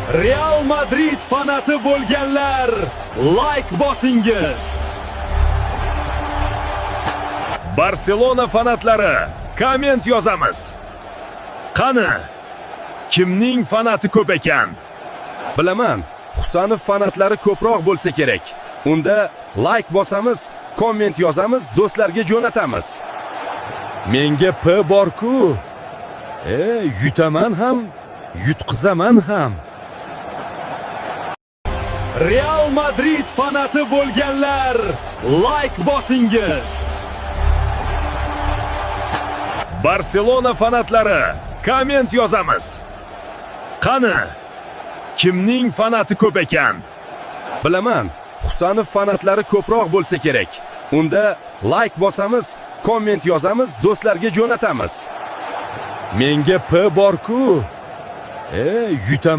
Real Madrid fanati bo'lganlar, like bosingiz. Barselona fanatlari, komment yozamiz. Qani, kimning fanati ko'p ekan? Bilaman, Husanov fanatlari ko'proq bo'lsa kerak. Unda like bosamiz, komment yozamiz, do'stlarga jo'natamiz. Menga P bor-ku. Yutaman ham, yutqizaman ham. Real Madrid fanati bo'lganlar, like bosingiz. Barselona fanatlari, komment yozamiz. Qani, kimning fanati ko'p ekan? Bilaman, Husanov fanatlari ko'proq bo'lsa kerak. Unda like bosamiz, komment yozamiz, do'stlarga jo'natamiz. Menga P bor-ku. Yutaman